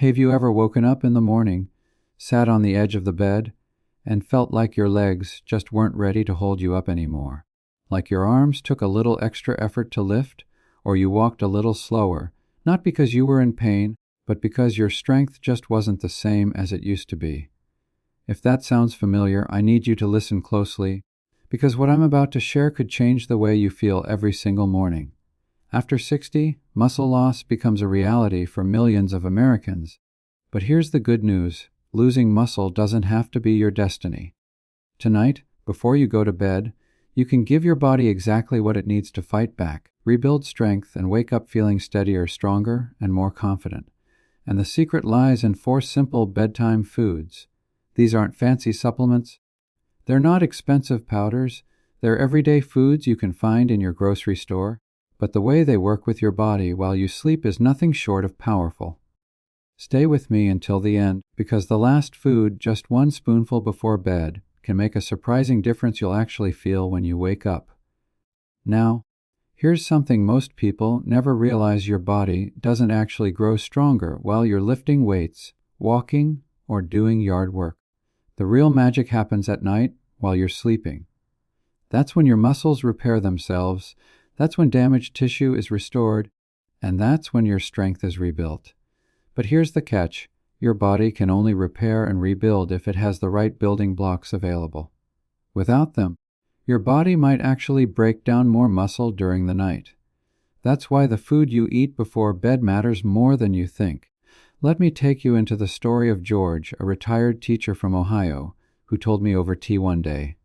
Have you ever woken up in the morning, sat on the edge of the bed, and felt like your legs just weren't ready to hold you up anymore? Like your arms took a little extra effort to lift, or you walked a little slower, not because you were in pain, but because your strength just wasn't the same as it used to be. If that sounds familiar, I need you to listen closely, because what I'm about to share could change the way you feel every single morning. After 60, muscle loss becomes a reality for millions of Americans. But here's the good news: losing muscle doesn't have to be your destiny. Tonight, before you go to bed, you can give your body exactly what it needs to fight back, rebuild strength, and wake up feeling steadier, stronger, and more confident. And the secret lies in 4 simple bedtime foods. These aren't fancy supplements. They're not expensive powders. They're everyday foods you can find in your grocery store. But the way they work with your body while you sleep is nothing short of powerful. Stay with me until the end, because the last food, just 1 spoonful before bed, can make a surprising difference you'll actually feel when you wake up. Now, here's something most people never realize: your body doesn't actually grow stronger while you're lifting weights, walking, or doing yard work. The real magic happens at night while you're sleeping. That's when your muscles repair themselves, that's when damaged tissue is restored, and that's when your strength is rebuilt. But here's the catch: your body can only repair and rebuild if it has the right building blocks available. Without them, your body might actually break down more muscle during the night. That's why the food you eat before bed matters more than you think. Let me take you into the story of George, a retired teacher from Ohio, who told me over tea one day,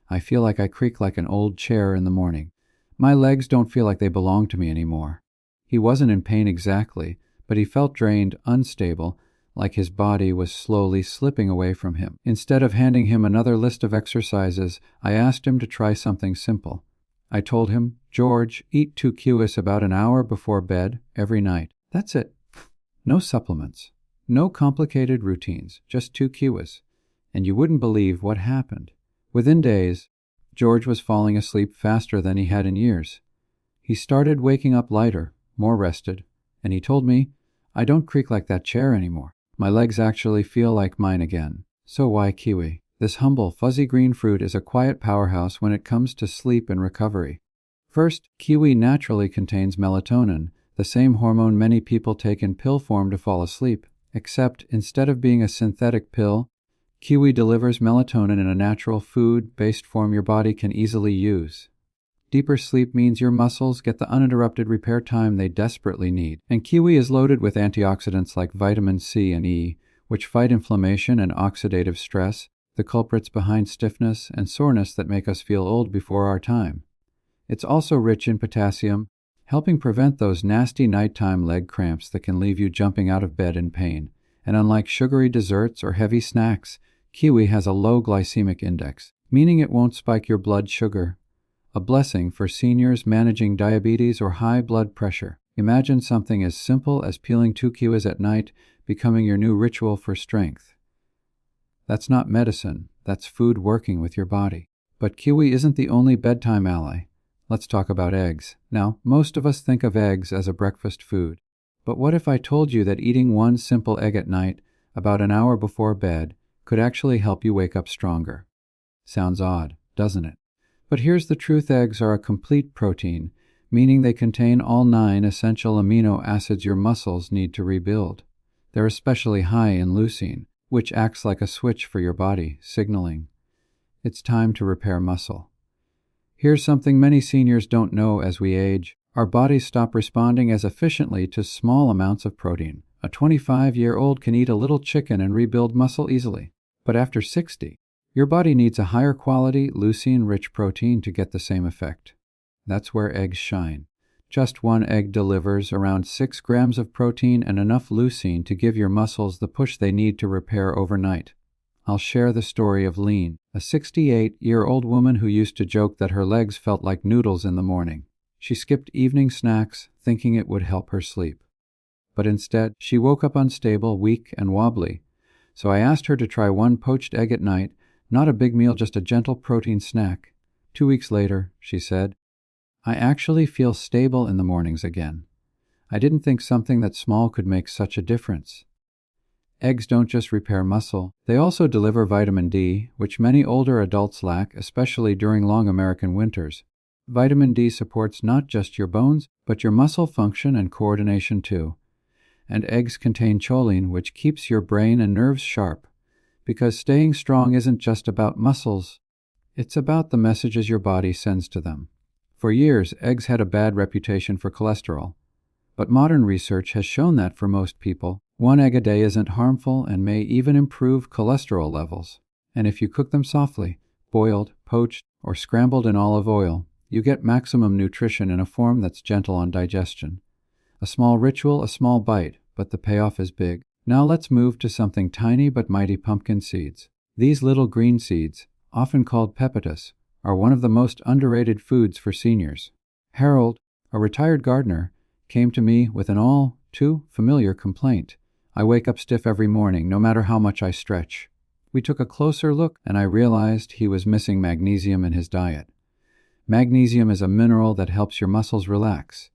"I feel like I creak like an old chair in the morning. My legs don't feel like they belong to me anymore." He wasn't in pain exactly, but he felt drained, unstable, like his body was slowly slipping away from him. Instead of handing him another list of exercises, I asked him to try something simple. I told him, "George, eat 2 kiwis about an hour before bed every night. That's it. No supplements, no complicated routines, just 2 kiwis." And you wouldn't believe what happened. Within days, George was falling asleep faster than he had in years. He started waking up lighter, more rested, and he told me, "I don't creak like that chair anymore. My legs actually feel like mine again." So why kiwi? This humble, fuzzy green fruit is a quiet powerhouse when it comes to sleep and recovery. First, kiwi naturally contains melatonin, the same hormone many people take in pill form to fall asleep. Except, instead of being a synthetic pill, kiwi delivers melatonin in a natural food-based form your body can easily use. Deeper sleep means your muscles get the uninterrupted repair time they desperately need. And kiwi is loaded with antioxidants like vitamin C and E, which fight inflammation and oxidative stress, the culprits behind stiffness and soreness that make us feel old before our time. It's also rich in potassium, helping prevent those nasty nighttime leg cramps that can leave you jumping out of bed in pain. And unlike sugary desserts or heavy snacks, kiwi has a low glycemic index, meaning it won't spike your blood sugar. A blessing for seniors managing diabetes or high blood pressure. Imagine something as simple as peeling 2 kiwis at night becoming your new ritual for strength. That's not medicine, that's food working with your body. But kiwi isn't the only bedtime ally. Let's talk about eggs. Now, most of us think of eggs as a breakfast food. But what if I told you that eating 1 simple egg at night, about an hour before bed, could actually help you wake up stronger? Sounds odd, doesn't it? But here's the truth: eggs are a complete protein, meaning they contain all 9 essential amino acids your muscles need to rebuild. They're especially high in leucine, which acts like a switch for your body, signaling it's time to repair muscle. Here's something many seniors don't know: as we age, our bodies stop responding as efficiently to small amounts of protein. A 25-year-old can eat a little chicken and rebuild muscle easily. But after 60, your body needs a higher quality, leucine-rich protein to get the same effect. That's where eggs shine. Just 1 egg delivers around 6 grams of protein and enough leucine to give your muscles the push they need to repair overnight. I'll share the story of Lean, a 68-year-old woman who used to joke that her legs felt like noodles in the morning. She skipped evening snacks, thinking it would help her sleep. But instead, she woke up unstable, weak, and wobbly. So I asked her to try 1 poached egg at night, not a big meal, just a gentle protein snack. 2 weeks later, she said, "I actually feel stable in the mornings again. I didn't think something that small could make such a difference." Eggs don't just repair muscle, they also deliver vitamin D, which many older adults lack, especially during long American winters. Vitamin D supports not just your bones, but your muscle function and coordination too. And eggs contain choline, which keeps your brain and nerves sharp. Because staying strong isn't just about muscles, it's about the messages your body sends to them. For years, eggs had a bad reputation for cholesterol. But modern research has shown that for most people, one egg a day isn't harmful and may even improve cholesterol levels. And if you cook them softly, boiled, poached, or scrambled in olive oil, you get maximum nutrition in a form that's gentle on digestion. A small ritual, a small bite, but the payoff is big. Now let's move to something tiny but mighty: pumpkin seeds. These little green seeds, often called pepitas, are one of the most underrated foods for seniors. Harold, a retired gardener, came to me with an all too familiar complaint. I wake up stiff every morning, no matter how much I stretch. We took a closer look, and I realized he was missing magnesium in his diet. Magnesium is a mineral that helps your muscles relax.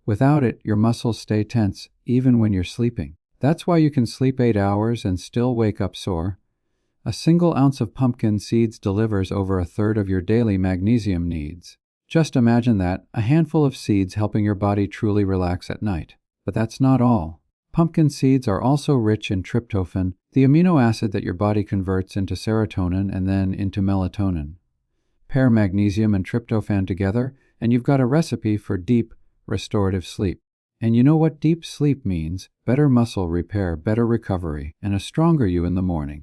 Without it, your muscles stay tense, even when you're sleeping. That's why you can sleep 8 hours and still wake up sore. A single ounce of pumpkin seeds delivers over a third of your daily magnesium needs. Just imagine that, a handful of seeds helping your body truly relax at night. But that's not all. Pumpkin seeds are also rich in tryptophan, the amino acid that your body converts into serotonin and then into melatonin. Pair magnesium and tryptophan together, and you've got a recipe for deep, restorative sleep. And you know what deep sleep means: better muscle repair, better recovery, and a stronger you in the morning.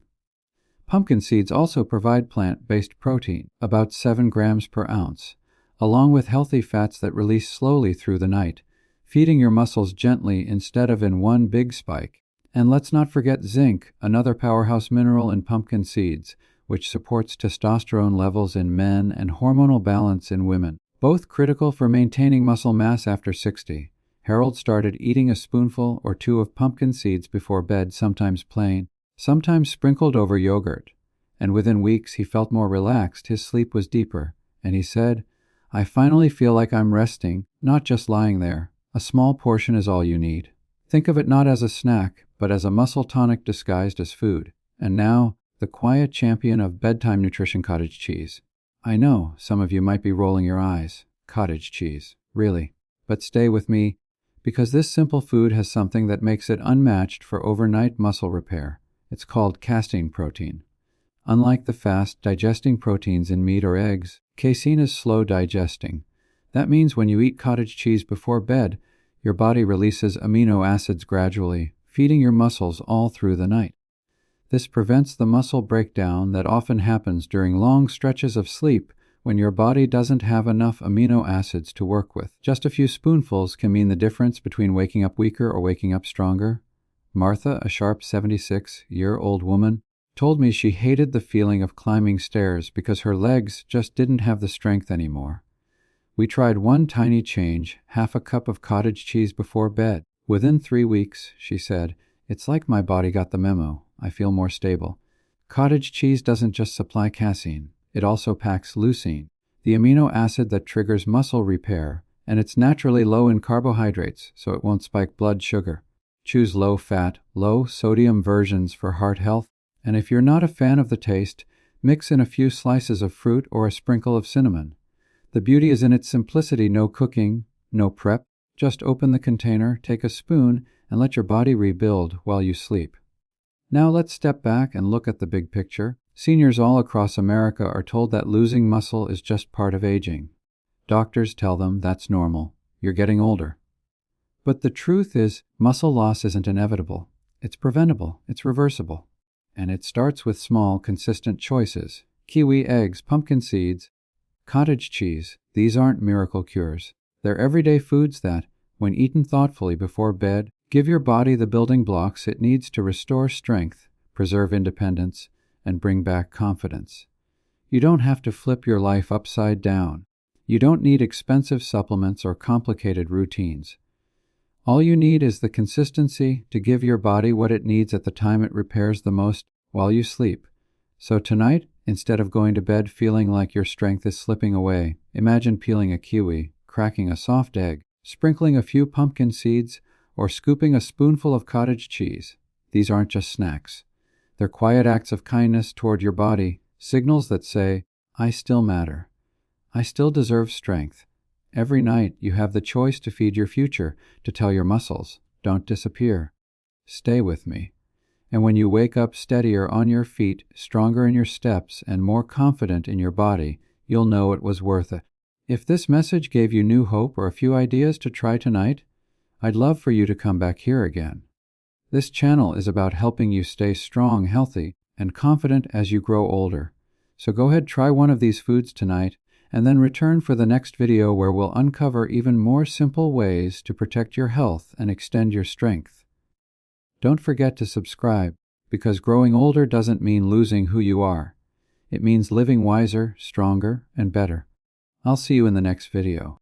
Pumpkin seeds also provide plant-based protein, about 7 grams per ounce, along with healthy fats that release slowly through the night, feeding your muscles gently instead of in one big spike. And let's not forget zinc, another powerhouse mineral in pumpkin seeds, which supports testosterone levels in men and hormonal balance in women, both critical for maintaining muscle mass after 60. Harold started eating a spoonful or two of pumpkin seeds before bed, sometimes plain, sometimes sprinkled over yogurt. And within weeks he felt more relaxed, his sleep was deeper, and he said, "I finally feel like I'm resting, not just lying there." A small portion is all you need. Think of it not as a snack, but as a muscle tonic disguised as food. And now, the quiet champion of bedtime nutrition: cottage cheese. I know, some of you might be rolling your eyes. Cottage cheese, really? But stay with me, because this simple food has something that makes it unmatched for overnight muscle repair. It's called casein protein. Unlike the fast-digesting proteins in meat or eggs, casein is slow digesting. That means when you eat cottage cheese before bed, your body releases amino acids gradually, feeding your muscles all through the night. This prevents the muscle breakdown that often happens during long stretches of sleep when your body doesn't have enough amino acids to work with. Just a few spoonfuls can mean the difference between waking up weaker or waking up stronger. Martha, a sharp 76-year-old woman, told me she hated the feeling of climbing stairs because her legs just didn't have the strength anymore. We tried one tiny change: half a cup of cottage cheese before bed. Within 3 weeks, she said, "It's like my body got the memo. I feel more stable." Cottage cheese doesn't just supply casein. It also packs leucine, the amino acid that triggers muscle repair, and it's naturally low in carbohydrates, so it won't spike blood sugar. Choose low-fat, low-sodium versions for heart health, and if you're not a fan of the taste, mix in a few slices of fruit or a sprinkle of cinnamon. The beauty is in its simplicity: no cooking, no prep. Just open the container, take a spoon, and let your body rebuild while you sleep. Now let's step back and look at the big picture. Seniors all across America are told that losing muscle is just part of aging. Doctors tell them that's normal. You're getting older. But the truth is, muscle loss isn't inevitable. It's preventable. It's reversible. And it starts with small, consistent choices. Kiwi eggs, pumpkin seeds, cottage cheese. These aren't miracle cures. They're everyday foods that, when eaten thoughtfully before bed, give your body the building blocks it needs to restore strength, preserve independence, and bring back confidence. You don't have to flip your life upside down. You don't need expensive supplements or complicated routines. All you need is the consistency to give your body what it needs at the time it repairs the most while you sleep. So tonight, instead of going to bed feeling like your strength is slipping away, imagine peeling a kiwi, cracking a soft egg, sprinkling a few pumpkin seeds, or scooping a spoonful of cottage cheese. These aren't just snacks. They're quiet acts of kindness toward your body, signals that say, I still matter. I still deserve strength. Every night you have the choice to feed your future, to tell your muscles, don't disappear. Stay with me. And when you wake up steadier on your feet, stronger in your steps, and more confident in your body, you'll know it was worth it. If this message gave you new hope or a few ideas to try tonight, I'd love for you to come back here again. This channel is about helping you stay strong, healthy, and confident as you grow older. So go ahead, try one of these foods tonight, and then return for the next video where we'll uncover even more simple ways to protect your health and extend your strength. Don't forget to subscribe, because growing older doesn't mean losing who you are. It means living wiser, stronger, and better. I'll see you in the next video.